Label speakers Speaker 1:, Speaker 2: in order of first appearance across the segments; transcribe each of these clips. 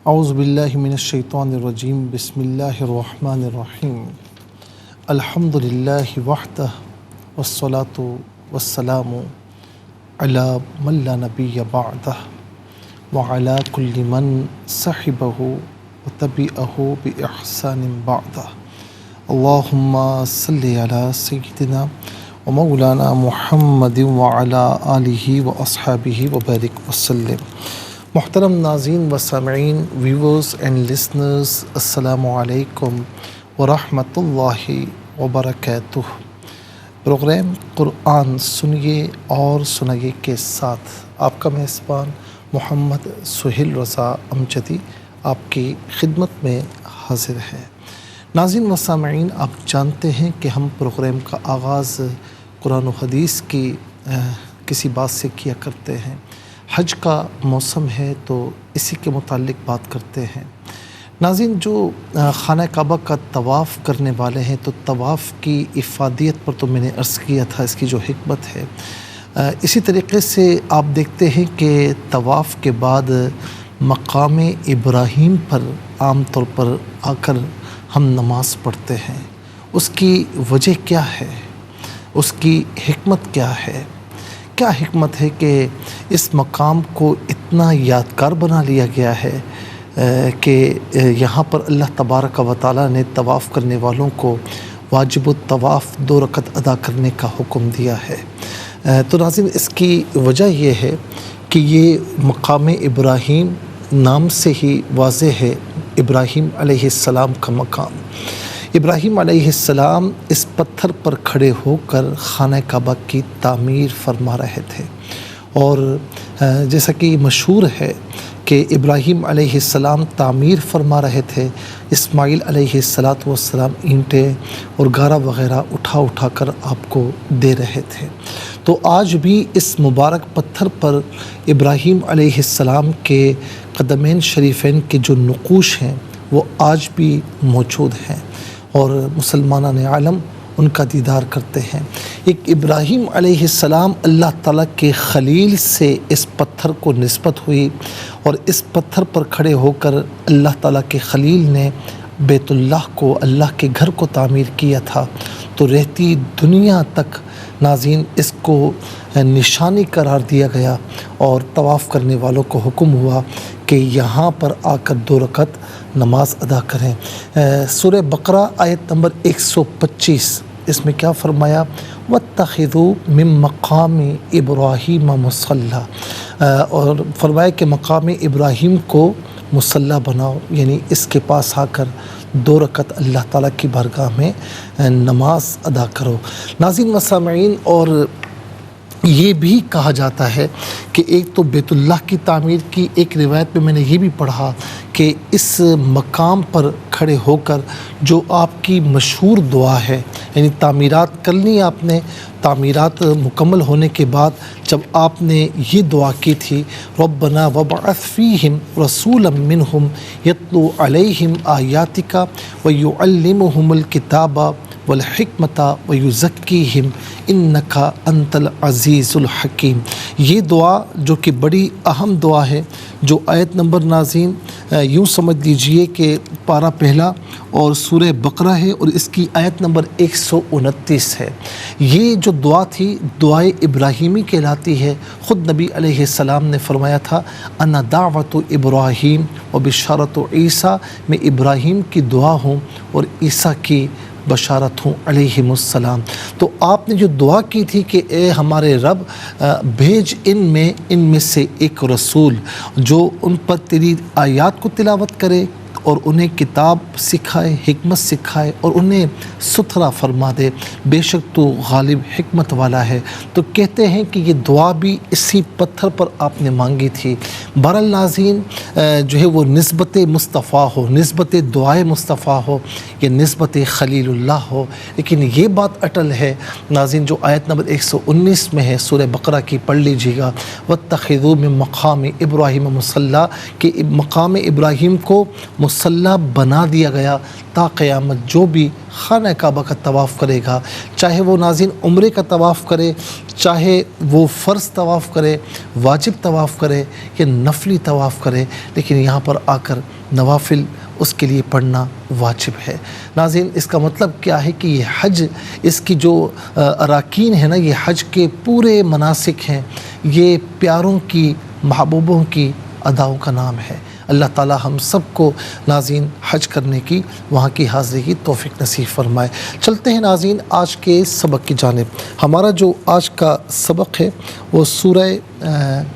Speaker 1: اعوذ باللہ من الشیطان الرجیم بسم اللہ الرحمن الرحیم الحمدللہ وحدہ والصلاة والسلام علی من لا نبی بعدہ وعلی کل من صحبہ وتبعہ بإحسان بعدہ اللہم صلی علی سیدنا ومولانا محمد وعلی آلہ واصحابہ وبارک وسلم۔ محترم ناظرین و سامعین، ویورز اینڈ لسنرز، السلام علیکم ورحمۃ اللہ وبرکاتہ۔ پروگرام قرآن سنیے اور سنائیے کے ساتھ آپ کا میزبان محمد سہیل رضا امجدی آپ کی خدمت میں حاضر ہے۔ ناظرین و سامعین، آپ جانتے ہیں کہ ہم پروگرام کا آغاز قرآن و حدیث کی کسی بات سے کیا کرتے ہیں۔ حج کا موسم ہے تو اسی کے متعلق بات کرتے ہیں۔ ناظرین، جو خانہ کعبہ کا طواف کرنے والے ہیں تو طواف کی افادیت پر تو میں نے عرض کیا تھا اس کی جو حکمت ہے، اسی طریقے سے آپ دیکھتے ہیں کہ طواف کے بعد مقام ابراہیم پر عام طور پر آ کر ہم نماز پڑھتے ہیں۔ اس کی وجہ کیا ہے؟ اس کی حکمت کیا ہے؟ کیا حکمت ہے کہ اس مقام کو اتنا یادگار بنا لیا گیا ہے کہ یہاں پر اللہ تبارک و تعالیٰ نے طواف کرنے والوں کو واجب الطواف 2 رکعت ادا کرنے کا حکم دیا ہے؟ تو ناظرین، اس کی وجہ یہ ہے کہ یہ مقام ابراہیم نام سے ہی واضح ہے، ابراہیم علیہ السلام کا مقام۔ ابراہیم علیہ السلام اس پتھر پر کھڑے ہو کر خانہ کعبہ کی تعمیر فرما رہے تھے، اور جیسا کہ مشہور ہے کہ ابراہیم علیہ السلام تعمیر فرما رہے تھے، اسماعیل علیہ السلام اینٹیں اور گارا وغیرہ اٹھا کر آپ کو دے رہے تھے۔ تو آج بھی اس مبارک پتھر پر ابراہیم علیہ السلام کے قدمین شریفین کے جو نقوش ہیں وہ آج بھی موجود ہیں، اور مسلمانان عالم ان کا دیدار کرتے ہیں۔ ایک ابراہیم علیہ السلام اللہ تعالیٰ کے خلیل سے اس پتھر کو نسبت ہوئی، اور اس پتھر پر کھڑے ہو کر اللہ تعالیٰ کے خلیل نے بیت اللہ کو، اللہ کے گھر کو تعمیر کیا تھا۔ تو رہتی دنیا تک ناظرین اس کو نشانی قرار دیا گیا، اور طواف کرنے والوں کو حکم ہوا کہ یہاں پر آ کر 2 رکعت نماز ادا کریں۔ سورہ بقرہ آیت نمبر 125، اس میں کیا فرمایا؟ وَاتَّخِذُوا مِن مَّقَامِ إِبْرَاهِيمَ مُصَلًّى، اور فرمایا کہ مقام ابراہیم کو مصلی بناؤ، یعنی اس کے پاس آ کر 2 رکعت اللہ تعالیٰ کی بارگاہ میں نماز ادا کرو۔ ناظرین و سامعین، اور یہ بھی کہا جاتا ہے کہ ایک تو بیت اللہ کی تعمیر کی ایک روایت میں نے یہ بھی پڑھا کہ اس مقام پر کھڑے ہو کر جو آپ کی مشہور دعا ہے، یعنی تعمیرات کر لی آپ نے، تعمیرات مکمل ہونے کے بعد جب آپ نے یہ دعا کی تھی، ربنا وابعث فیہم رسولا منہم یتلو علیہم آیاتک ویعلمہم الکتاب والحکمت ویزکیہم انک انت العزیز الحکیم۔ یہ دعا جو کہ بڑی اہم دعا ہے، جو آیت نمبر ناظرین یوں سمجھ لیجئے کہ پارہ پہلا اور سورہ بقرہ ہے، اور اس کی آیت نمبر 129 ہے۔ یہ جو دعا تھی دعائے ابراہیمی کہلاتی ہے۔ خود نبی علیہ السلام نے فرمایا تھا، انا دعوت ابراہیم و بشارت عیسیٰ، میں ابراہیم کی دعا ہوں اور عیسیٰ کی بشارت ہوں علیہم السلام۔ تو آپ نے جو دعا کی تھی کہ اے ہمارے رب، بھیج ان میں سے ایک رسول جو ان پر تیری آیات کو تلاوت کرے اور انہیں کتاب سکھائے، حکمت سکھائے، اور انہیں ستھرا فرما دے، بے شک تو غالب حکمت والا ہے۔ تو کہتے ہیں کہ یہ دعا بھی اسی پتھر پر آپ نے مانگی تھی۔ بہرحال ناظرین، جو ہے وہ نسبت مصطفیٰ ہو، نسبت دعائے مصطفیٰ ہو، یا نسبت خلیل اللہ ہو، لیکن یہ بات اٹل ہے ناظرین جو آیت نمبر 119 میں ہے سورہ بقرہ کی، پڑھ لیجیے گا، وَاتَّخِذُوا مِن مَّقَامِ إِبْرَاهِيمَ مُصَلًّى، کہ مقام ابراہیم کو مسلح بنا دیا گیا تا قیامت. جو بھی خانہ کعبہ کا طواف کرے گا، چاہے وہ ناظرین عمرے کا طواف کرے، چاہے وہ فرض طواف کرے، واجب طواف کرے یا نفلی طواف کرے، لیکن یہاں پر آ کر نوافل اس کے لیے پڑھنا واجب ہے. ناظرین اس کا مطلب کیا ہے کہ یہ حج، اس کی جو اراکین ہے نا، یہ حج کے پورے مناسک ہیں، یہ پیاروں کی، محبوبوں کی اداؤں کا نام ہے. اللہ تعالی ہم سب کو ناظرین حج کرنے کی، وہاں کی حاضری کی توفیق نصیب فرمائے. چلتے ہیں ناظرین آج کے سبق کی جانب. ہمارا جو آج کا سبق ہے وہ سورہ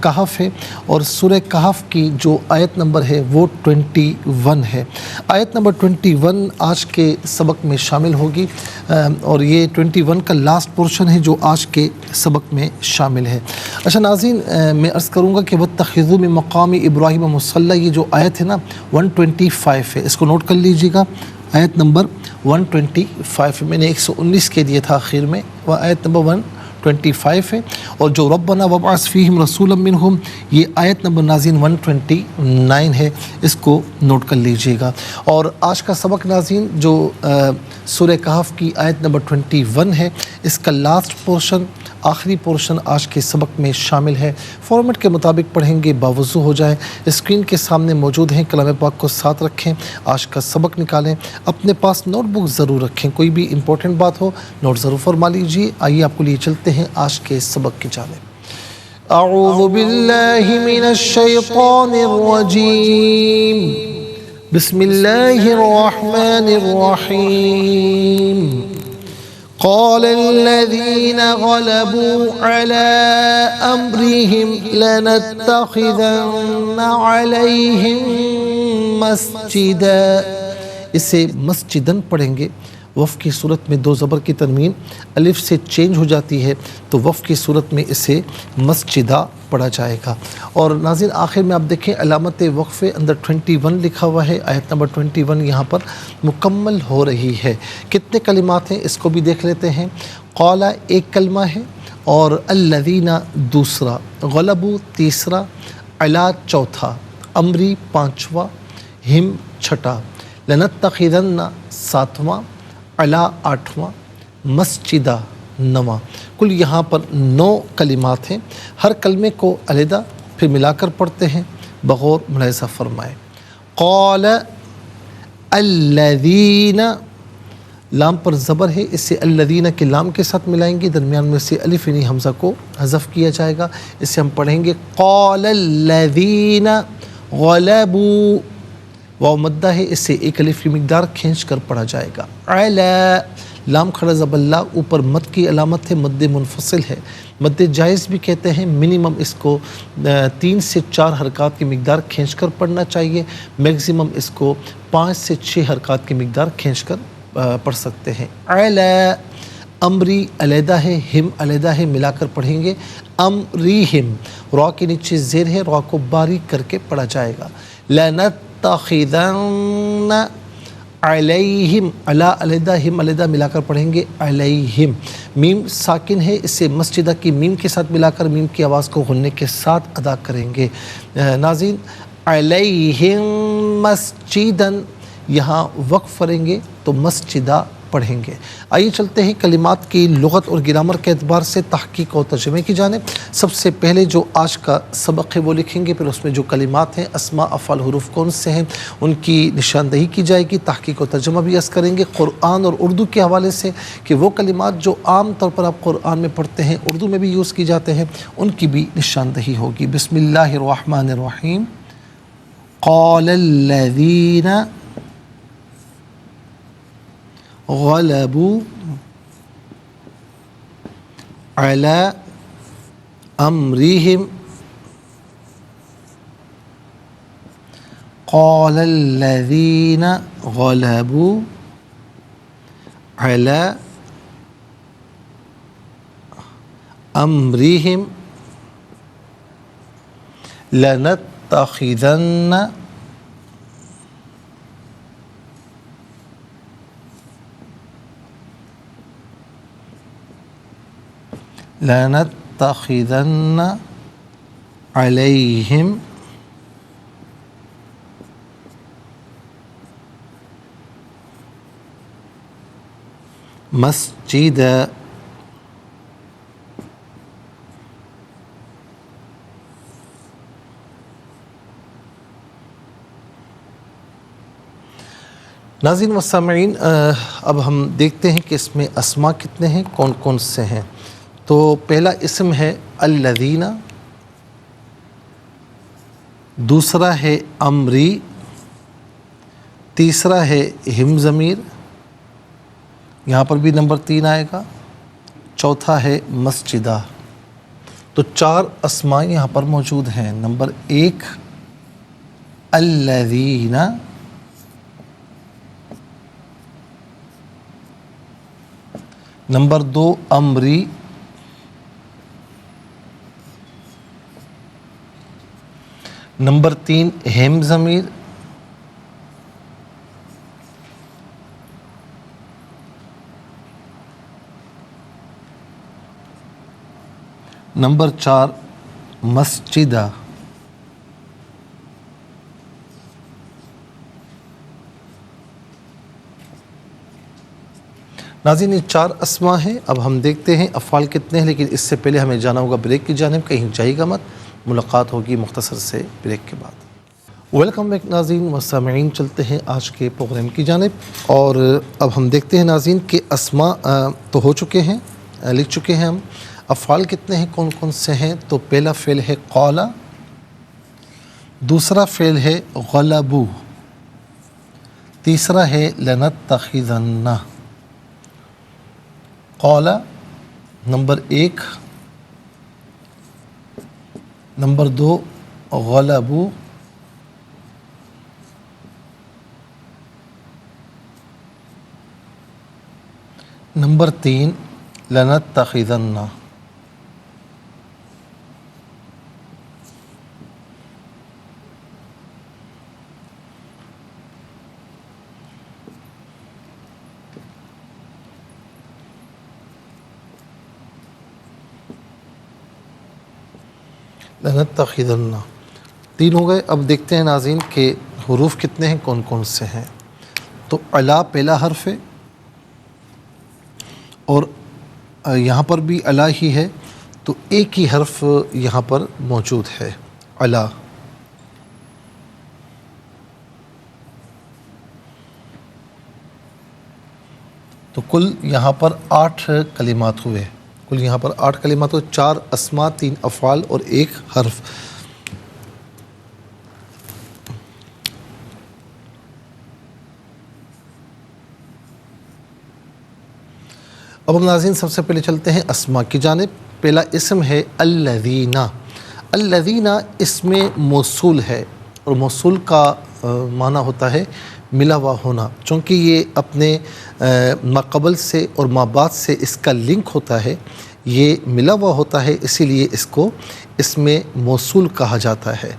Speaker 1: کہف ہے، اور سورہ کہف کی جو آیت نمبر ہے وہ 21 ہے. آیت نمبر 21 آج کے سبق میں شامل ہوگی، اور یہ 21 کا لاسٹ پورشن ہے جو آج کے سبق میں شامل ہے. اچھا ناظرین، میں عرض کروں گا کہ وَاتَّخِذُوا مِن مَقَامِ إِبْرَاهِيمَ مُصَلًّى، یہ جو آیت ہے نا 125 ہے، اس کو نوٹ کر لیجیے گا. آیت نمبر 125 میں نے 119 کے دیا تھا آخر میں، وہ آیت نمبر 125 ہے. اور جو ربنا وابعث فیہم رسولا منہم، یہ آیت نمبر ناظرین 129 ہے، اس کو نوٹ کر لیجیے گا. اور آج کا سبق ناظرین جو سورہ کہف کی آیت نمبر 21 ہے، اس کا لاسٹ پورشن، آخری پورشن آج کے سبق میں شامل ہے. فارمیٹ کے مطابق پڑھیں گے، باوضو ہو جائیں. اسکرین کے سامنے موجود ہیں، کلام پاک کو ساتھ رکھیں، آج کا سبق نکالیں. اپنے پاس نوٹ بک ضرور رکھیں، کوئی بھی امپورٹنٹ بات ہو نوٹ ضرور فرما لیجیے. آئیے آپ کو لیے چلتے ہیں آج کے سبق کی جانب. اعوذ باللہ من الشیطان الرجیم، بسم اللہ الرحمن الرحیم. قال الذين غلبوا على أمرهم لنتخذن عليهم مسجدا. اسے مسجدن پڑھیں گے. وف کی صورت میں دو زبر کی تنوین الف سے چینج ہو جاتی ہے، تو وف کی صورت میں اسے مسجدہ پڑھا جائے گا. اور ناظرین آخر میں آپ دیکھیں علامت وقف اندر 21 لکھا ہوا ہے. آیت نمبر 21 یہاں پر مکمل ہو رہی ہے. کتنے کلمات ہیں اس کو بھی دیکھ لیتے ہیں. قال ایک کلمہ ہے، اور الذین دوسرا، غلبو تیسرا، علا چوتھا، امری پانچواں، ہم چھٹا، لنتخذن ساتواں، علا آٹھواں، مسجدہ نواں. کل یہاں پر 9 کلمات ہیں. ہر کلمے کو علیحدہ پھر ملا کر پڑھتے ہیں، بغور ملاحظہ فرمائے. قال الذین، لام پر زبر ہے، اس سے الذین کے لام کے ساتھ ملائیں گے، درمیان میں سے الف یعنی حمزہ کو حذف کیا جائے گا. اس سے ہم پڑھیں گے قال الذین غلبوا، واو مدہ ہے، اس سے ایک الف کی مقدار کھینچ کر پڑھا جائے گا. علا، لام کھڑا زبر لا، اوپر مد کی علامت ہے، مد منفصل ہے. مد جائز بھی کہتے ہیں. منیمم اس کو 3 سے 4 حرکات کی مقدار کھینچ کر پڑھنا چاہیے. میکسیمم اس کو 5 سے 6 حرکات کی مقدار کھینچ کر پڑھ سکتے ہیں. علا، امری علیحدہ ہے، ہم علیحدہ ہے، ملا کر پڑھیں گے. امریہم، را کے نیچے زیر ہے، را کو باریک کر کے پڑھا جائے گا. لنتخذن علیہم، علا علیحدہ، ہم علیحدہ، ملا کر پڑھیں گے علیہم. میم ساکن ہے، اس سے مسجدہ کی میم کے ساتھ ملا کر میم کی آواز کو غننے کے ساتھ ادا کریں گے. ناظرین علیہم مسجدن، یہاں وقف کریں گے تو مسجدہ پڑھیں گے. آئیے چلتے ہیں کلمات کی لغت اور گرامر کے اعتبار سے تحقیق اور ترجمے کی جانب. سب سے پہلے جو آج کا سبق ہے وہ لکھیں گے، پھر اس میں جو کلمات ہیں، اسماء، افعال، حروف کون سے ہیں، ان کی نشاندہی کی جائے گی. تحقیق اور ترجمہ بھی عرض کریں گے قرآن اور اردو کے حوالے سے، کہ وہ کلمات جو عام طور پر آپ قرآن میں پڑھتے ہیں، اردو میں بھی یوز کی جاتے ہیں، ان کی بھی نشاندہی ہوگی. بسم اللہ الرحمن الرحیم. قال الذین غلبوا على امرهم، قال الذين غلبوا على امرهم لنتخذن عليهم مسجد. ناظرین و سامعین، اب ہم دیکھتے ہیں کہ اس میں اسماء کتنے ہیں، کون کون سے ہیں. تو پہلا اسم ہے الذین، دوسرا ہے امری، تیسرا ہے ہم ضمیر، یہاں پر بھی نمبر 3 آئے گا، چوتھا ہے مسجدہ. تو 4 اسماء یہاں پر موجود ہیں. نمبر 1 الذین، نمبر 2 امری، نمبر 3 ہم ضمیر، نمبر 4 مسجدہ. ناظرین، یہ 4 اسماء ہیں. اب ہم دیکھتے ہیں افعال کتنے ہیں، لیکن اس سے پہلے ہمیں جانا ہوگا بریک کی جانب. کہیں جائیے گا مت، ملاقات ہوگی مختصر سے بریک کے بعد. ویلکم بیک ناظرین و سامعین، چلتے ہیں آج کے پروگرام کی جانب. اور اب ہم دیکھتے ہیں ناظرین کہ اسماء تو ہو چکے ہیں، لکھ چکے ہیں ہم. افعال کتنے ہیں، کون کون سے ہیں. تو پہلا فعل ہے قال، دوسرا فعل ہے غلبوا، تیسرا ہے لنتخذن. قال نمبر 1، نمبر 2 غلبوا، نمبر 3 لنتخذن. لنتخذن 3 ہو گئے. اب دیکھتے ہیں ناظرین کہ حروف کتنے ہیں، کون کون سے ہیں. تو الا پہلا حرف ہے، اور یہاں پر بھی الا ہی ہے، تو ایک ہی حرف یہاں پر موجود ہے، الا. تو کل یہاں پر 8 کلمات ہوئے. کل یہاں پر 8 کلمات ہوئے، 4 اسماء، 3 افعال اور 1 حرف. اب ہم ناظرین سب سے پہلے چلتے ہیں اسماء کی جانب. پہلا اسم ہے الذین. الذین اسم موصول ہے، اور موصول کا معنی ہوتا ہے ملا ہوا ہونا. چونکہ یہ اپنے ما قبل سے اور ما بعد سے اس کا لنک ہوتا ہے، یہ ملا ہوا ہوتا ہے، اسی لیے اس کو اسم موصول کہا جاتا ہے.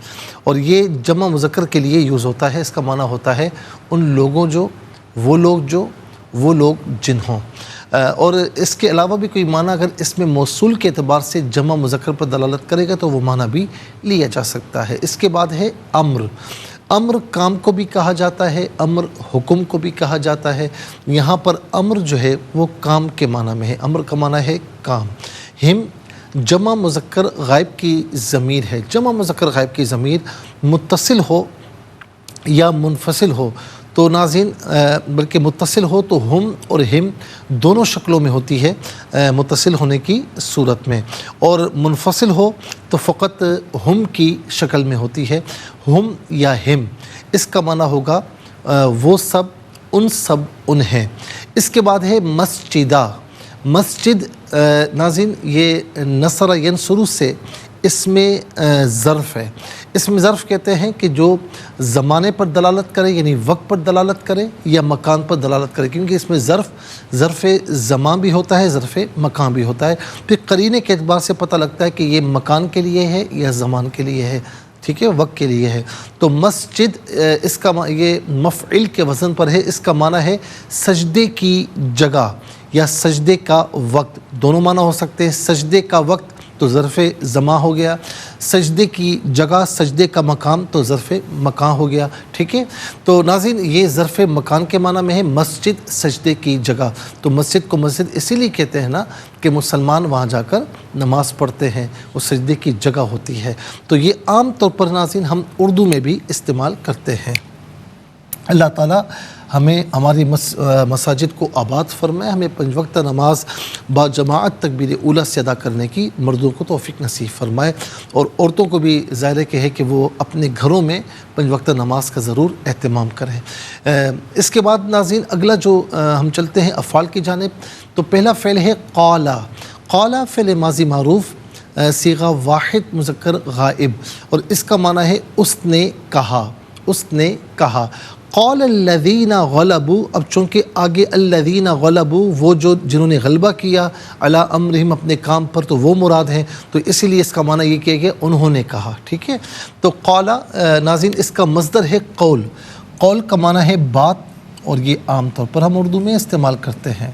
Speaker 1: اور یہ جمع مذکر کے لیے یوز ہوتا ہے. اس کا معنی ہوتا ہے ان لوگوں جو، وہ لوگ جنہوں. اور اس کے علاوہ بھی کوئی معنی اگر اس میں موصول کے اعتبار سے جمع مذکر پر دلالت کرے گا تو وہ معنی بھی لیا جا سکتا ہے. اس کے بعد ہے امر. امر کام کو بھی کہا جاتا ہے، امر حکم کو بھی کہا جاتا ہے. یہاں پر امر جو ہے وہ کام کے معنی میں ہے. امر کا معنی ہے کام. ہم جمع مذکر غائب کی ضمیر ہے. جمع مذکر غائب کی ضمیر متصل ہو یا منفصل ہو تو ناظرین، بلکہ متصل ہو تو ہم اور ہم دونوں شکلوں میں ہوتی ہے متصل ہونے کی صورت میں، اور منفصل ہو تو فقط ہم کی شکل میں ہوتی ہے، ہم یا ہم. اس کا معنی ہوگا وہ سب، ان ہیں. اس کے بعد ہے مسجدہ. مسجد ناظرین یہ نصر ینصر سے اس میں ظرف ہے. اس میں ظرف کہتے ہیں کہ جو زمانے پر دلالت کرے، یعنی وقت پر دلالت کرے یا مکان پر دلالت کرے، کیونکہ اس میں ظرف زمان بھی ہوتا ہے، ظرف مکان بھی ہوتا ہے. پھر قرینے کے اعتبار سے پتہ لگتا ہے کہ یہ مکان کے لیے ہے یا زمان کے لیے ہے، ٹھیک ہے، وقت کے لیے ہے. تو مسجد اس کا یہ مفعل کے وزن پر ہے. اس کا معنی ہے سجدے کی جگہ یا سجدے کا وقت. دونوں معنی ہو سکتے ہیں. سجدے کا وقت تو تو ظرف زماں ہو گیا، سجدے کی جگہ سجدے کا مقام تو ظرف مکان ہو گیا، ٹھیک ہے۔ تو ناظرین یہ ظرف مکان کے معنی میں ہے مسجد، سجدے کی جگہ۔ تو مسجد کو مسجد اسی لیے کہتے ہیں نا کہ مسلمان وہاں جا کر نماز پڑھتے ہیں، وہ سجدے کی جگہ ہوتی ہے۔ تو یہ عام طور پر ناظرین ہم اردو میں بھی استعمال کرتے ہیں۔ اللہ تعالیٰ ہمیں ہماری مساجد کو آباد فرمائے، ہمیں 5 وقتہ نماز با جماعت تکبیر اولیٰ سے ادا کرنے کی مردوں کو توفیق نصیب فرمائے، اور عورتوں کو بھی ظاہر ہے کہ وہ اپنے گھروں میں 5 وقتہ نماز کا ضرور اہتمام کریں۔ اس کے بعد ناظرین اگلا جو ہم چلتے ہیں افعال کی جانب، تو پہلا فعل ہے قالا۔ قالا فعل ماضی معروف، صیغہ واحد مذکر غائب، اور اس کا معنی ہے اس نے کہا، اس نے کہا۔ قال الذین غلبوا، اب چونکہ آگے الذین غلبوا وہ جو جنہوں نے غلبہ کیا علی امرہم اپنے کام پر، تو وہ مراد ہیں، تو اسی لیے اس کا معنی یہ کیا گیا انہوں نے کہا، ٹھیک ہے۔ تو قال ناظرین اس کا مصدر ہے قول، قول کا معنی ہے بات، اور یہ عام طور پر ہم اردو میں استعمال کرتے ہیں۔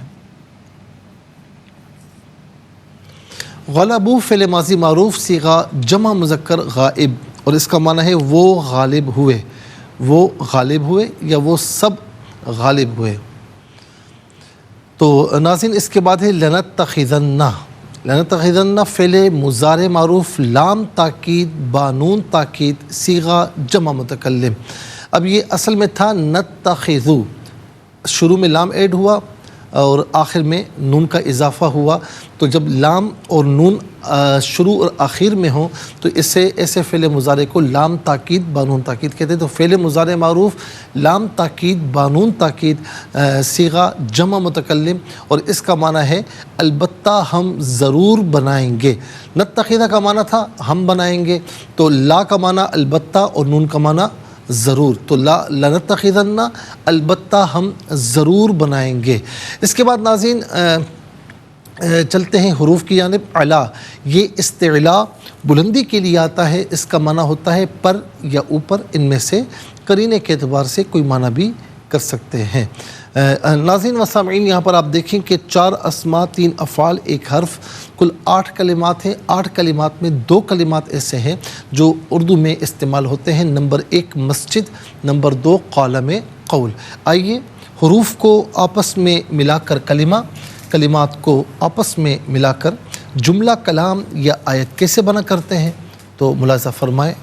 Speaker 1: غلبوا فعل ماضی معروف صیغہ جمع مذکر غائب، اور اس کا معنی ہے وہ غالب ہوئے، وہ غالب ہوئے یا وہ سب غالب ہوئے۔ تو ناظرین اس کے بعد ہے لنتخذن۔ لنتخذن فعل مضارع معروف لام تاکید با نون تاکید صیغہ جمع متکلم۔ اب یہ اصل میں تھا نتخذو، شروع میں لام ایڈ ہوا اور آخر میں نون کا اضافہ ہوا، تو جب لام اور نون شروع اور آخر میں ہوں تو اسے ایسے فعل مضارع کو لام تاکید بانون تاکید کہتے ہیں۔ تو فعل مضارع معروف لام تاکید بانون تاکید صیغہ جمع متکلم، اور اس کا معنی ہے البتہ ہم ضرور بنائیں گے۔ نتخذہ کا معنی تھا ہم بنائیں گے، تو لا کا معنی البتہ اور نون کا معنی ضرور، تو لنتخذن البتہ ہم ضرور بنائیں گے۔ اس کے بعد ناظرین چلتے ہیں حروف کی جانب۔ اعلیٰ، یہ استعلاء بلندی کے لیے آتا ہے، اس کا معنی ہوتا ہے پر یا اوپر، ان میں سے قرینے کے اعتبار سے کوئی معنی بھی کر سکتے ہیں۔ ناظرین و سامعین یہاں پر آپ دیکھیں کہ 4 اسماء 3 افعال 1 حرف، کل 8 کلمات ہیں۔ 8 کلمات میں 2 کلمات ایسے ہیں جو اردو میں استعمال ہوتے ہیں، نمبر 1 مسجد، نمبر 2 قال میں قول۔ آئیے حروف کو آپس میں ملا کر کلمات کو آپس میں ملا کر جملہ کلام یا آیت کیسے بنا کرتے ہیں تو ملاحظہ فرمائیں۔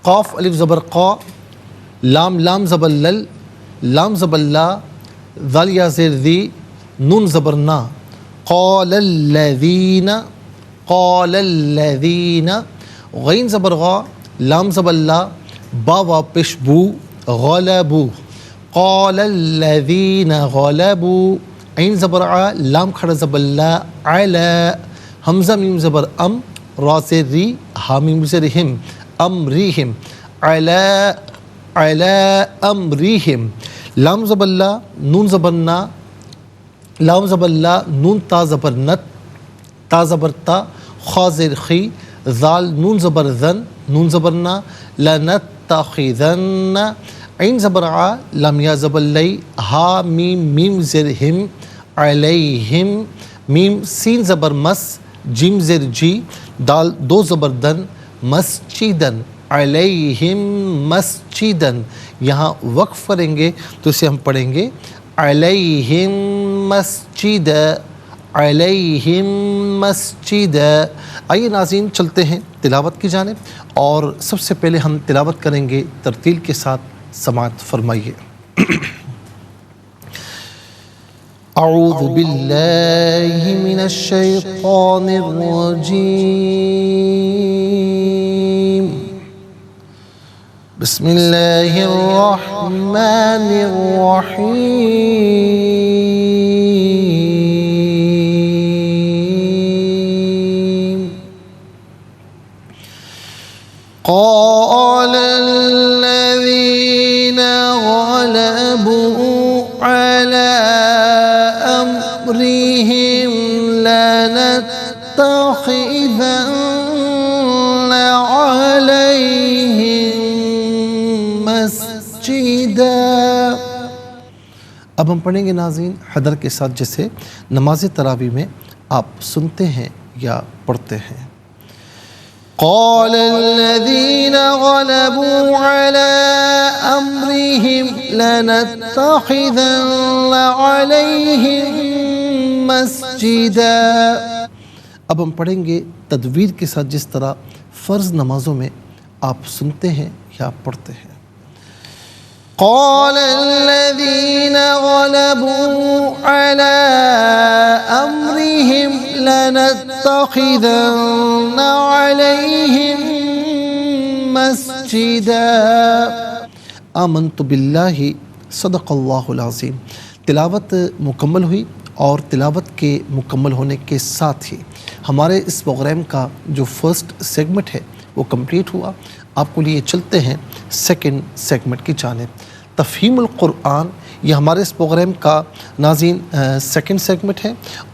Speaker 1: قاف الف زبر قا، لام زبر لل، لام زبر لا، ذال یا زیر ذی، نون زبر نا، قال الذین، قال الذین، غین زبر غا، لام زبر لا، با وا پیش بو، غلبو، قال الذین غلبوا، عین زبر ع، لام کھڑا زبر لا، علا، حمزہ میم زبر ام، را سے ری، ہا میم سے رحم، امریہم، علا علا امریہم، لام زبر لا، نون زبر نا، لام زبر لا، نون تا زبر نت، تا زبر تا، خا زیر خی، ذال نون زبر ذن، نون زبر نا، لنتخذن، عین زبر ع، لام یا زبر لی، ہا میم زیر ہم، علیہم، میم سین زبر مس، جیم زیر جی، دال 2 زبر دن، مسجدن، علیہم مسجدن۔ یہاں وقف کریں گے تو اسے ہم پڑھیں گے علیہم مسجد، علیہم مسجد۔ آئیے ناظرین چلتے ہیں تلاوت کی جانب، اور سب سے پہلے ہم تلاوت کریں گے ترتیل کے ساتھ، سماعت فرمائیے۔ اعوذ باللہ من الشیطان الرجیم، بسم اللہ الرحمن الرحیم، قال الذین غلبوا على أمرهم لنتخذن عليهم مسجدا۔ اب ہم پڑھیں گے ناظرین حدر کے ساتھ، جیسے نماز تراویح میں آپ سنتے ہیں یا پڑھتے ہیں۔ قال الذين غلبوا على أمرهم لنتخذن عليهم مسجدا۔ اب ہم پڑھیں گے تدویر کے ساتھ جس طرح فرض نمازوں میں آپ سنتے ہیں یا پڑھتے ہیں۔ قال الذين غلبوا على أمرهم لنتخذن عليهم مسجدا۔ آمنت باللہ صدق اللہ العظیم۔ تلاوت مکمل ہوئی اور تلاوت کے مکمل ہونے کے ساتھ ہی ہمارے اس پروگرام کا جو فرسٹ سیگمنٹ ہے وہ کمپلیٹ ہوا۔ آپ کو لیے چلتے ہیں سیکنڈ سیگمنٹ کی جانب۔ تفہیم القرآن یہ ہمارے اس پروگرام کا ناظرین سیکنڈ سیگمنٹ ہے،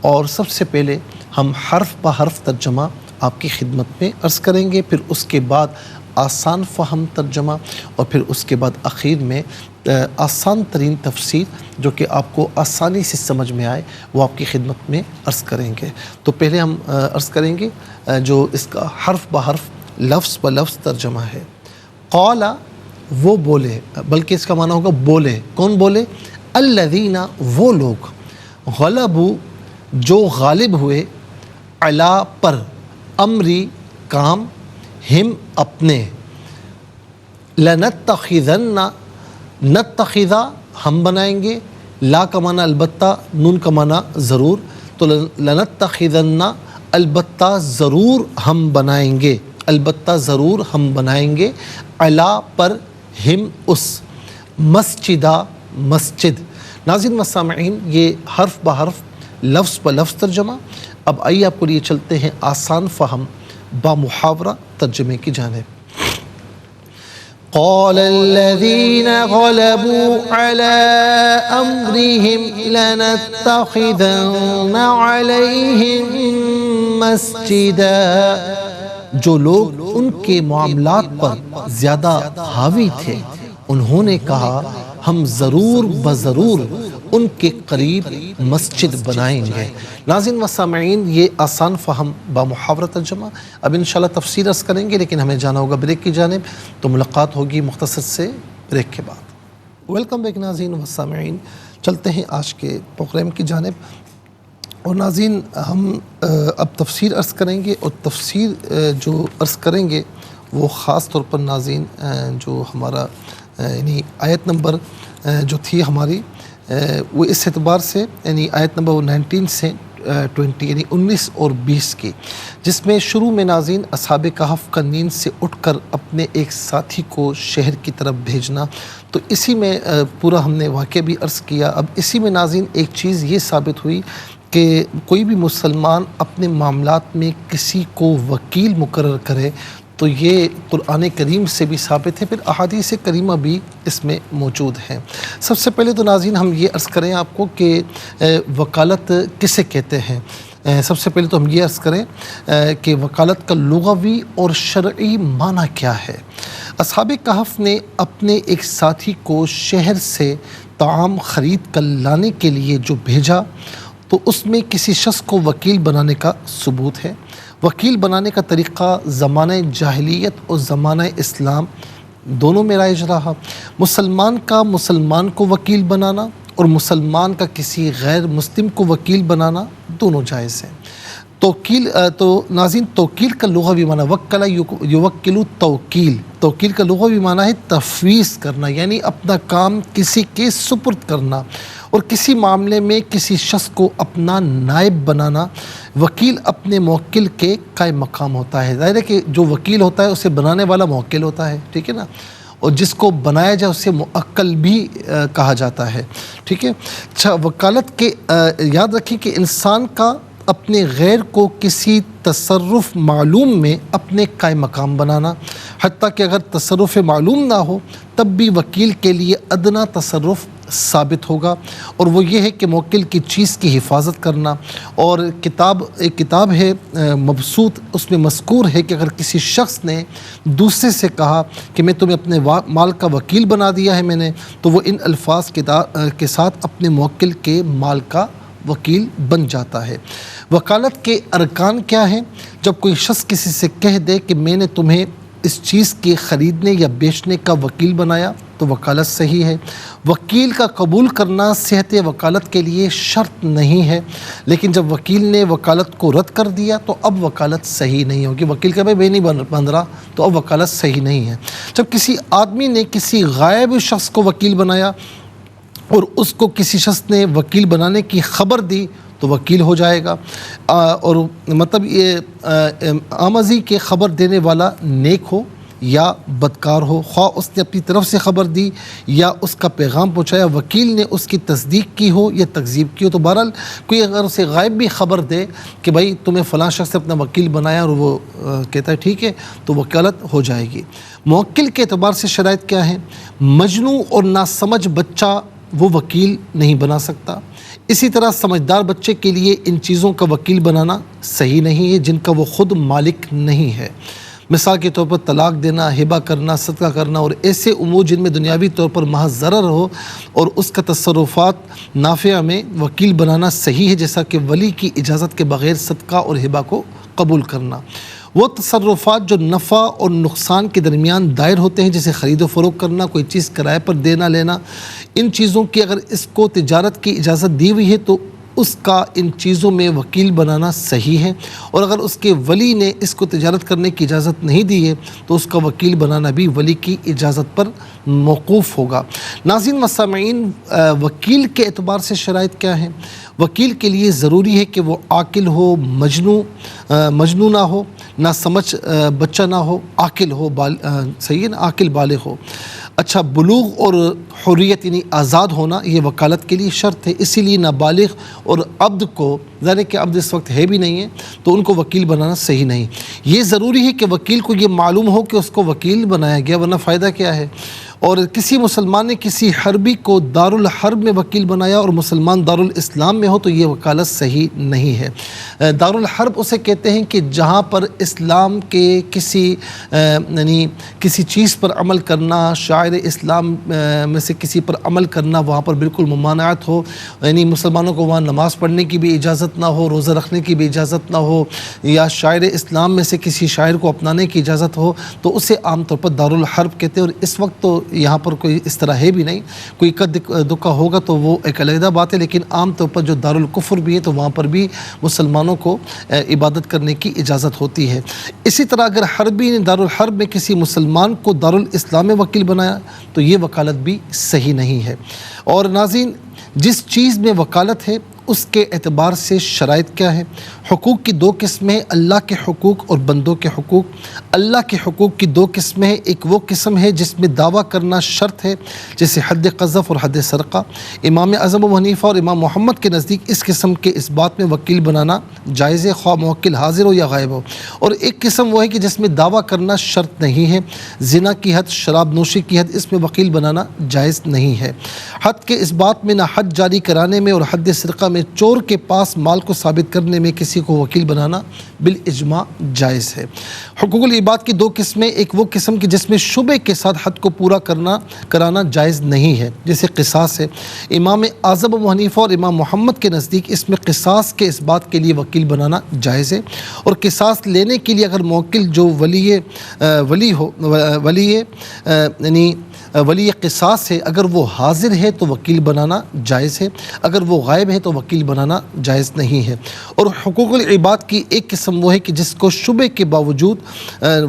Speaker 1: اور سب سے پہلے ہم حرف بہ حرف ترجمہ آپ کی خدمت میں عرض کریں گے، پھر اس کے بعد آسان فہم ترجمہ، اور پھر اس کے بعد اخیر میں آسان ترین تفسیر جو کہ آپ کو آسانی سے سمجھ میں آئے وہ آپ کی خدمت میں عرض کریں گے۔ تو پہلے ہم عرض کریں گے جو اس کا حرف بہ حرف لفظ بہ لفظ ترجمہ ہے۔ قال وہ بولے، بلکہ اس کا معنی ہوگا بولے۔ کون بولے؟ الذین وہ لوگ، غلبوا جو غالب ہوئے، علی پر، امری کام، ہم اپنے، لنتخذن نتخذا ہم بنائیں گے، لا کا معنی البتہ، نون کا معنی ضرور، تو لنتخذن البتہ ضرور ہم بنائیں گے، البتہ ضرور ہم بنائیں گے، علا پر، ہم اس، مسجدہ مسجد۔ ناظرین و سامعین یہ حرف بہ حرف لفظ بہ لفظ ترجمہ۔ اب آئیے آپ کو لیے چلتے ہیں آسان فہم با محاورہ ترجمے کی جانب۔ قال الذين غلبوا على أمرهم لنتخذن عليهم مسجدا۔ جو لوگ ان کے معاملات پر زیادہ حاوی تھے انہوں نے کہا ہم ضرور بضرور ان کے قریب مسجد بنائیں گے۔ ناظرین و سامعین یہ آسان فہم با محاورہ ترجمہ۔ اب انشاءاللہ تفسیر عرض کریں گے، لیکن ہمیں جانا ہوگا بریک کی جانب، تو ملاقات ہوگی مختصر سے بریک کے بعد۔ ویلکم بیک ناظرین و سامعین، چلتے ہیں آج کے پروگرام کی جانب، اور ناظرین ہم اب تفسیر عرض کریں گے، اور تفسیر جو عرض کریں گے وہ خاص طور پر ناظرین جو ہمارا یعنی آیت نمبر جو تھی ہماری وہ اس اعتبار سے یعنی آیت نمبر 19 سے 20 یعنی 19 اور 20 کی، جس میں شروع میں ناظرین اصحاب کہف کا نیند سے اٹھ کر اپنے ایک ساتھی کو شہر کی طرف بھیجنا، تو اسی میں پورا ہم نے واقعہ بھی عرض کیا۔ اب اسی میں ناظرین ایک چیز یہ ثابت ہوئی کہ کوئی بھی مسلمان اپنے معاملات میں کسی کو وکیل مقرر کرے تو یہ قرآن کریم سے بھی ثابت ہے، پھر احادیث کریمہ بھی اس میں موجود ہیں۔ سب سے پہلے تو ناظرین ہم یہ عرض کریں آپ کو کہ وکالت کسے کہتے ہیں۔ سب سے پہلے تو ہم یہ عرض کریں کہ وکالت کا لغوی اور شرعی معنی کیا ہے۔ اصحاب کہف نے اپنے ایک ساتھی کو شہر سے طعام خرید کر لانے کے لیے جو بھیجا تو اس میں کسی شخص کو وکیل بنانے کا ثبوت ہے۔ وکیل بنانے کا طریقہ زمانہ جاہلیت اور زمانہ اسلام دونوں میں رائج رہا۔ مسلمان کا مسلمان کو وکیل بنانا اور مسلمان کا کسی غیر مسلم کو وکیل بنانا دونوں جائز ہیں۔ توکیل تو ناظرین توکیل کا لغوی معنی وکلا یوکلو توکیل، توکیل کا لغوی معنی ہے تفویض کرنا، یعنی اپنا کام کسی کے سپرد کرنا، اور کسی معاملے میں کسی شخص کو اپنا نائب بنانا۔ وکیل اپنے موکل کے قائم مقام ہوتا ہے۔ ظاہر ہے کہ جو وکیل ہوتا ہے اسے بنانے والا موکل ہوتا ہے، ٹھیک ہے نا، اور جس کو بنایا جائے اسے موکل بھی کہا جاتا ہے، ٹھیک ہے۔ اچھا، وکالت کے یاد رکھیں کہ انسان کا اپنے غیر کو کسی تصرف معلوم میں اپنے قائم مقام بنانا، حتیٰ کہ اگر تصرف معلوم نہ ہو تب بھی وکیل کے لیے ادنا تصرف ثابت ہوگا، اور وہ یہ ہے کہ موکل کی چیز کی حفاظت کرنا۔ اور ایک کتاب ہے مبسوط، اس میں مذکور ہے کہ اگر کسی شخص نے دوسرے سے کہا کہ میں تمہیں اپنے مال کا وکیل بنا دیا ہے میں نے، تو وہ ان الفاظ کے ساتھ اپنے موکل کے مال کا وکیل بن جاتا ہے۔ وکالت کے ارکان کیا ہیں؟ جب کوئی شخص کسی سے کہہ دے کہ میں نے تمہیں اس چیز کے خریدنے یا بیچنے کا وکیل بنایا تو وکالت صحیح ہے۔ وکیل کا قبول کرنا صحت وکالت کے لیے شرط نہیں ہے، لیکن جب وکیل نے وکالت کو رد کر دیا تو اب وکالت صحیح نہیں ہوگی۔ وکیل کہ میں نہیں بن رہا تو اب وکالت صحیح نہیں ہے۔ جب کسی آدمی نے کسی غائب شخص کو وکیل بنایا اور اس کو کسی شخص نے وکیل بنانے کی خبر دی تو وکیل ہو جائے گا، اور مطلب یہ آمزی کے خبر دینے والا نیک ہو یا بدکار ہو، خواہ اس نے اپنی طرف سے خبر دی یا اس کا پیغام پہنچایا، وکیل نے اس کی تصدیق کی ہو یا تکذیب کی ہو، تو بہرحال کوئی اگر اسے غائب بھی خبر دے کہ بھائی تمہیں فلاں شخص نے اپنا وکیل بنایا اور وہ کہتا ہے ٹھیک ہے تو وکالت ہو جائے گی۔ موکل کے اعتبار سے شرائط کیا ہیں؟ مجنون اور ناسمجھ بچہ وہ وکیل نہیں بنا سکتا۔ اسی طرح سمجھدار بچے کے لیے ان چیزوں کا وکیل بنانا صحیح نہیں ہے جن کا وہ خود مالک نہیں ہے۔ مثال کے طور پر طلاق دینا، ہبہ کرنا، صدقہ کرنا اور ایسے امور جن میں دنیاوی طور پر محض ضرر ہو اور اس کا تصرفات نافعہ میں وکیل بنانا صحیح ہے، جیسا کہ ولی کی اجازت کے بغیر صدقہ اور ہبہ کو قبول کرنا۔ وہ تصرفات جو نفع اور نقصان کے درمیان دائر ہوتے ہیں، جیسے خرید و فروخت کرنا، کوئی چیز کرائے پر دینا لینا، ان چیزوں کی اگر اس کو تجارت کی اجازت دی ہوئی ہے تو اس کا ان چیزوں میں وکیل بنانا صحیح ہے، اور اگر اس کے ولی نے اس کو تجارت کرنے کی اجازت نہیں دی ہے تو اس کا وکیل بنانا بھی ولی کی اجازت پر موقوف ہوگا۔ ناظرین و سامعین، وکیل کے اعتبار سے شرائط کیا ہیں؟ وکیل کے لیے ضروری ہے کہ وہ عاقل ہو، مجنون نہ ہو، نہ سمجھ بچہ نہ ہو، عاقل ہو، صحیح ہے نا، عاقل بالغ ہو۔ اچھا، بلوغ اور حریت یعنی آزاد ہونا یہ وکالت کے لیے شرط ہے، اسی لیے نابالغ اور عبد کو، ظاہر ہے کہ عبد اس وقت ہے بھی نہیں ہے تو ان کو وکیل بنانا صحیح نہیں۔ یہ ضروری ہے کہ وکیل کو یہ معلوم ہو کہ اس کو وکیل بنایا گیا، ورنہ فائدہ کیا ہے؟ اور کسی مسلمان نے کسی حربی کو دارالحرب میں وکیل بنایا اور مسلمان دارالاسلام میں ہو تو یہ وکالت صحیح نہیں ہے۔ دارالحرب اسے کہتے ہیں کہ جہاں پر اسلام کے یعنی کسی چیز پر عمل کرنا، شاعر اسلام میں سے کسی پر عمل کرنا وہاں پر بالکل ممانعت ہو، یعنی مسلمانوں کو وہاں نماز پڑھنے کی بھی اجازت نہ ہو، روزہ رکھنے کی بھی اجازت نہ ہو، یا شاعر اسلام میں سے کسی شاعر کو اپنانے کی اجازت ہو تو اسے عام طور پر دارالحرب کہتے ہیں۔ اور اس وقت تو یہاں پر کوئی اس طرح ہے بھی نہیں، کوئی دکا ہوگا تو وہ ایک علیحدہ بات ہے، لیکن عام طور پر جو دارالکفر بھی ہے تو وہاں پر بھی مسلمانوں کو عبادت کرنے کی اجازت ہوتی ہے۔ اسی طرح اگر حربی نے دارالحرب میں کسی مسلمان کو دارالاسلام میں وکیل بنایا تو یہ وکالت بھی صحیح نہیں ہے۔ اور ناظرین، جس چیز میں وکالت ہے اس کے اعتبار سے شرائط کیا ہے؟ حقوق کی دو قسمیں، اللہ کے حقوق اور بندوں کے حقوق۔ اللہ کے حقوق کی دو قسمیں ہیں، ایک وہ قسم ہے جس میں دعویٰ کرنا شرط ہے، جیسے حد قذف اور حد سرقہ۔ امام اعظم ابو حنیفہ اور امام محمد کے نزدیک اس قسم کے اس بات میں وکیل بنانا جائز ہے، خواہ موکل حاضر ہو یا غائب ہو۔ اور ایک قسم وہ ہے کہ جس میں دعویٰ کرنا شرط نہیں ہے، زنا کی حد، شراب نوشی کی حد، اس میں وکیل بنانا جائز نہیں ہے۔ حد کے اس بات میں نہ حد جاری کرانے میں اور حد سرقہ میں چور کے پاس مال کو ثابت کرنے میں کسی کو وکیل بنانا بالاجماع جائز ہے۔ حقوق العباد کی دو قسمیں، ایک وہ قسم کی جس میں شبے کے ساتھ حد کو پورا کرانا جائز نہیں ہے، جیسے قصاص ہے۔ امام اعظم ابو حنیفہ اور امام محمد کے نزدیک اس میں قصاص کے اس بات کے لیے وکیل بنانا جائز ہے، اور قصاص لینے کے لیے اگر موکل جو ولی قصاص ہے اگر وہ حاضر ہے تو وکیل بنانا جائز ہے، اگر وہ غائب ہے تو وکیل بنانا جائز نہیں ہے۔ اور حقوق العباد کی ایک قسم وہ ہے کہ جس کو شبے کے باوجود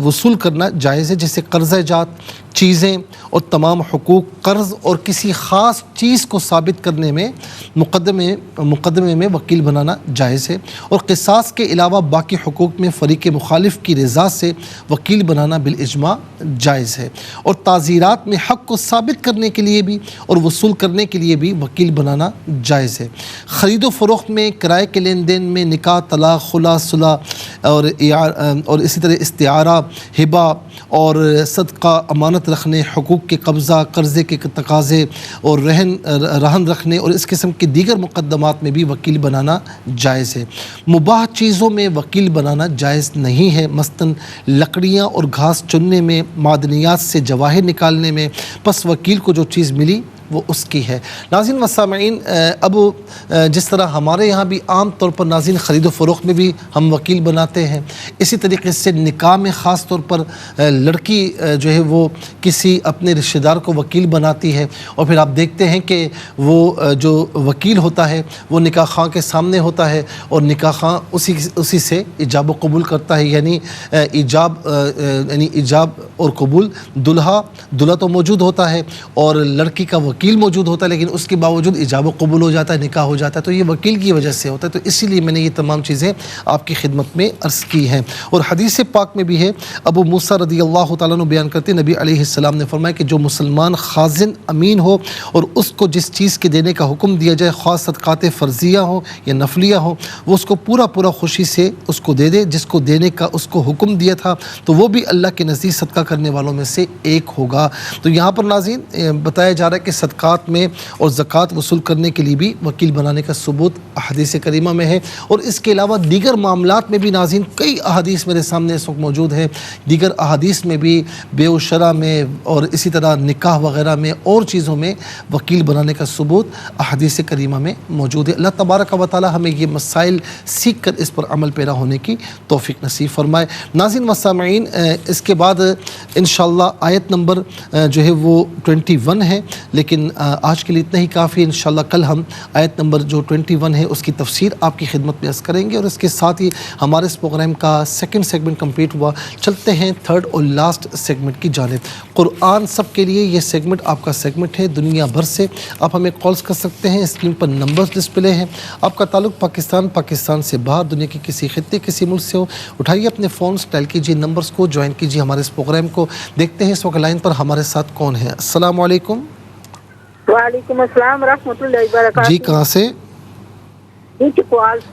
Speaker 1: وصول کرنا جائز ہے، جیسے قرضہ جات، چیزیں اور تمام حقوق، قرض اور کسی خاص چیز کو ثابت کرنے میں مقدمے میں وکیل بنانا جائز ہے۔ اور قصاص کے علاوہ باقی حقوق میں فریق مخالف کی رضا سے وکیل بنانا بالاجماع جائز ہے۔ اور تعزیرات میں حق کو ثابت کرنے کے لیے بھی اور وصول کرنے کے لیے بھی وکیل بنانا جائز ہے۔ خرید و فروخت میں، کرائے کے لین دین میں، نکاح، طلاق، خلا، صلح اور اسی طرح استعارہ، ہبہ اور صدقہ، امانت رکھنے، حقوق کے قبضہ، قرضے کے تقاضے اور رہن رکھنے اور اس قسم کے دیگر مقدمات میں بھی وکیل بنانا جائز ہے۔ مباح چیزوں میں وکیل بنانا جائز نہیں ہے، مثلاً لکڑیاں اور گھاس چننے میں، معدنیات سے جواہر نکالنے میں، پس وکیل کو جو چیز ملی وہ اس کی ہے۔ ناظرین و سامعین، اب جس طرح ہمارے یہاں بھی عام طور پر ناظرین خرید و فروخت میں بھی ہم وکیل بناتے ہیں، اسی طریقے سے نکاح میں خاص طور پر لڑکی جو ہے وہ کسی اپنے رشتہ دار کو وکیل بناتی ہے، اور پھر آپ دیکھتے ہیں کہ وہ جو وکیل ہوتا ہے وہ نکاح خواہ کے سامنے ہوتا ہے، اور نکاح خواہ اسی سے ایجاب و قبول کرتا ہے، یعنی ایجاب اور قبول دلہا تو موجود ہوتا ہے اور لڑکی کا وکیل موجود ہوتا ہے، لیکن اس کے باوجود ایجاب و قبول ہو جاتا ہے، نکاح ہو جاتا ہے، تو یہ وکیل کی وجہ سے ہوتا ہے۔ تو اسی لیے میں نے یہ تمام چیزیں آپ کی خدمت میں عرض کی ہیں۔ اور حدیث پاک میں بھی ہے، ابو موسیٰ رضی اللہ تعالیٰ عنہ بیان کرتے ہیں، نبی علیہ السلام نے فرمایا کہ جو مسلمان خازن امین ہو اور اس کو جس چیز کے دینے کا حکم دیا جائے، خاص صدقات فرضیہ ہوں یا نفلیہ ہوں، وہ اس کو پورا خوشی سے اس کو دے دے، جس کو دینے کا اس کو حکم دیا تھا، تو وہ بھی اللہ کے نزدیک صدقہ کرنے والوں میں سے ایک ہوگا۔ تو یہاں پر ناظرین بتایا جا رہا ہے کہ صدقات میں اور زکوٰۃ وصول کرنے کے لیے بھی وکیل بنانے کا ثبوت احادیث کریمہ میں ہے، اور اس کے علاوہ دیگر معاملات میں بھی ناظرین کئی احادیث میرے سامنے اس وقت موجود ہیں، دیگر احادیث میں بھی بیع و شرع میں اور اسی طرح نکاح وغیرہ میں اور چیزوں میں وکیل بنانے کا ثبوت احادیث کریمہ میں موجود ہے۔ اللہ تبارک و تعالی ہمیں یہ مسائل سیکھ کر اس پر عمل پیرا ہونے کی توفیق نصیب فرمائے۔ ناظرین و سامعین، اس کے بعد انشاءاللہ آیت نمبر جو ہے وہ 21 ہے، لیکن آج کے لیے اتنا ہی کافی ہے۔ انشاءاللہ کل ہم آیت نمبر جو 21 ہے اس کی تفسیر آپ کی خدمت میں عرض کریں گے، اور اس کے ساتھ ہی ہمارے اس پروگرام کا سیکنڈ سیگمنٹ کمپلیٹ ہوا۔ چلتے ہیں تھرڈ اور لاسٹ سیگمنٹ کی جانب۔ قرآن سب کے لیے یہ سیگمنٹ آپ کا سیگمنٹ ہے، دنیا بھر سے آپ ہمیں کالز کر سکتے ہیں، اسکرین پر نمبرز ڈسپلے ہیں۔ آپ کا تعلق پاکستان سے باہر دنیا کے کسی خطے کسی ملک سے ہو، اٹھائیے اپنے فونز، ڈائل کیجیے نمبرز کو، جوائن کیجیے ہمارے اس پروگرام کو۔ دیکھتے ہیں اس وقت لائن پر ہمارے ساتھ کون ہے۔ السلام علیکم۔
Speaker 2: وعلیکم السلام ورحمۃ اللہ وبرکاتہ۔
Speaker 1: جی کہاں سے؟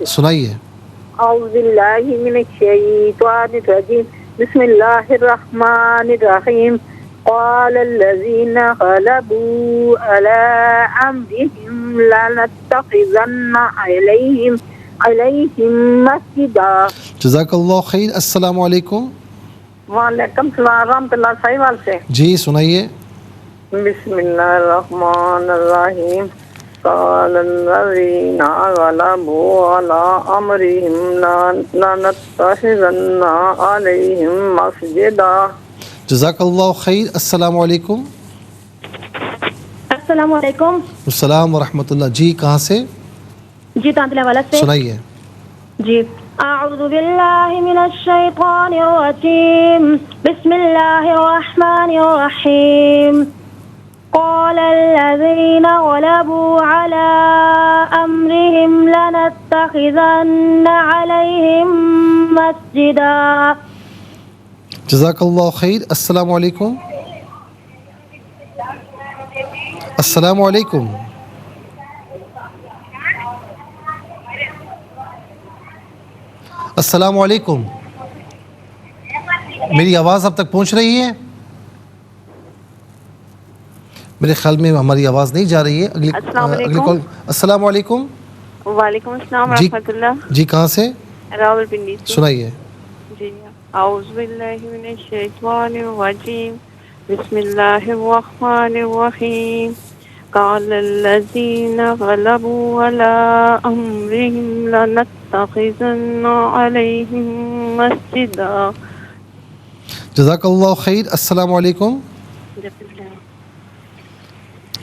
Speaker 1: سنائیے۔
Speaker 2: اعوذ باللہ من الشیطان الرجیم، بسم اللہ الرحمن الرحیم۔ قال الذین غلبوا علی امرہم لنتخذن علیہم مسجدا۔
Speaker 1: جزاک اللہ خیر۔ السلام علیکم۔
Speaker 2: وعلیکم السلام ورحمۃ اللہ۔ سائیوال سے
Speaker 1: جی سنائیے۔
Speaker 2: بسم اللہ الرحمن الرحیم۔ قال الذین غلبوا علی امرہم لنتخذن علیہم مسجدا۔
Speaker 1: جزاک اللہ خیر۔ السلام علیکم۔
Speaker 3: السلام علیکم۔
Speaker 1: السلام ورحمۃ اللہ۔ جی کہاں سے؟
Speaker 3: جی تانتلہ والا سے۔
Speaker 1: سنائیے۔
Speaker 3: جی اعوذ باللہ من الشیطان الرجیم، بسم اللہ الرحمن الرحیم۔ قال الذین غلبوا علی امرہم لنتخذن علیہم مسجدا۔
Speaker 1: جزاک اللہ خیر۔ السلام علیکم۔ السلام علیکم۔ السلام علیکم۔ میری آواز اب تک پہنچ رہی ہے؟ میرے خیال میں ہماری آواز نہیں جا رہی ہے۔ اگلی کال۔ السلام علیکم۔
Speaker 4: وعلیکم السلام ورحمۃ اللہ۔
Speaker 1: جی کہاں سے؟
Speaker 4: راول پنڈی سے۔
Speaker 1: سنائیے۔
Speaker 4: جی اعوذ باللہ من الشیطان الرجیم، بسم اللہ الرحمن الرحیم۔ قال الذین غلبوا علی امرہم لنتخذن علیہم مسجدا۔
Speaker 1: جزاک اللہ خیر۔ السلام علیکم۔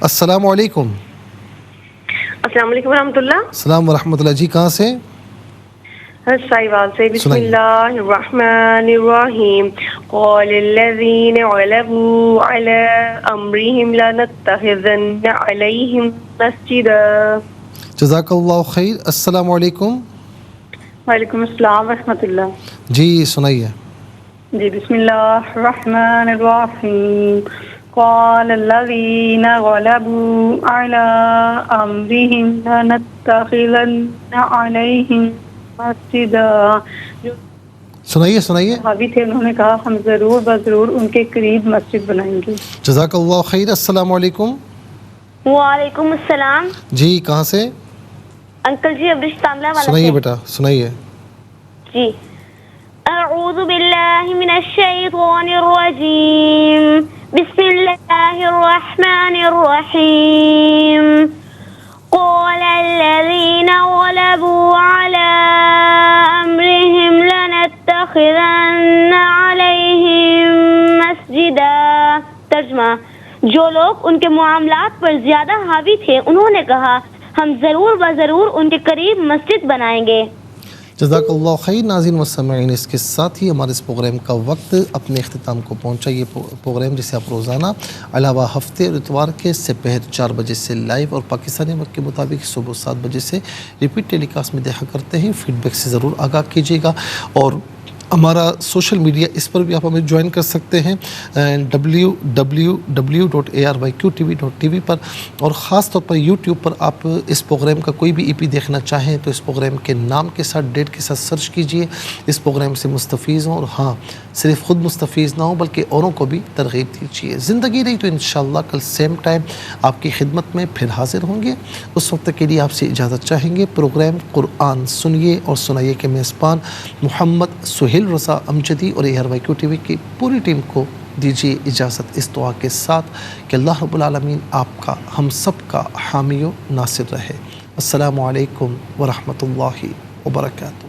Speaker 1: السلام علیکم۔
Speaker 4: السلام علیکم ورحمۃ اللہ۔
Speaker 1: السلام ورحمۃ اللہ۔ جی کہاں سے؟
Speaker 4: سائیوال سے۔ بسم اللہ الرحمن الرحیم۔ قال الذین غلبوا علی امرہم لنتخذن علیہم مسجدا۔
Speaker 1: جزاک اللہ خیر۔ السلام علیکم۔
Speaker 4: وعلیکم السلام ورحمۃ اللہ۔
Speaker 1: جی سنائیے۔
Speaker 4: جی بسم اللہ الرحمن الرحیم۔ قال الذین غلبوا علی امرہم لنتخذن علیہم مسجدا۔
Speaker 1: سنائیے۔
Speaker 4: حاوی تھے، انہوں نے کہا ہم ضرور بضرور ان کے قریب مسجد بنائیں گے۔
Speaker 1: جزاک اللہ خیر۔ السلام علیکم۔
Speaker 3: وعلیکم السلام۔
Speaker 1: جی کہاں سے؟
Speaker 3: انکل جی ابرش تانتلہ والا سے۔
Speaker 1: سنائیے بیٹا، سنائیے۔
Speaker 3: جی أعوذ بالله من الشيطان الرجيم بسم الله الرحمن الرحيم قال الذين غلبوا على أمرهم لنتخذن عليهم مسجدا. ترجمہ: جو لوگ ان کے معاملات پر زیادہ حاوی تھے انہوں نے کہا ہم ضرور بضرور ان کے قریب مسجد بنائیں گے.
Speaker 1: جزاک اللہ خیر. ناظرین و سامعین، اس کے ساتھ ہی ہمارے اس پروگرام کا وقت اپنے اختتام کو پہنچا. یہ پروگرام جسے آپ روزانہ علاوہ ہفتے اور اتوار کے دوپہر 4 بجے سے لائیو اور پاکستانی وقت کے مطابق صبح 7 بجے سے ریپیٹ ٹیلی کاسٹ میں دیکھا کرتے ہیں. فیڈ بیک سے ضرور آگاہ کیجیے گا، اور ہمارا سوشل میڈیا اس پر بھی آپ ہمیں جوائن کر سکتے ہیں www.arYQTV.tv پر، اور خاص طور پر یوٹیوب پر آپ اس پروگرام کا کوئی بھی ای پی دیکھنا چاہیں تو اس پروگرام کے نام کے ساتھ ڈیٹ کے ساتھ سرچ کیجئے. اس پروگرام سے مستفیض ہوں، اور ہاں صرف خود مستفیض نہ ہوں بلکہ اوروں کو بھی ترغیب دیجیے. زندگی رہی تو انشاءاللہ کل سیم ٹائم آپ کی خدمت میں پھر حاضر ہوں گے. اس وقت کے لیے آپ سے اجازت چاہیں گے. پروگرام قرآن سنیے اور سنائیے کے میزبان محمد سہیل رضا امجدی اور ARYQTV کی پوری ٹیم کو دیجیے اجازت اس دعا کے ساتھ کہ اللہ رب العالمین آپ کا ہم سب کا حامی و ناصر رہے. السلام علیکم ورحمۃ اللہ وبرکاتہ.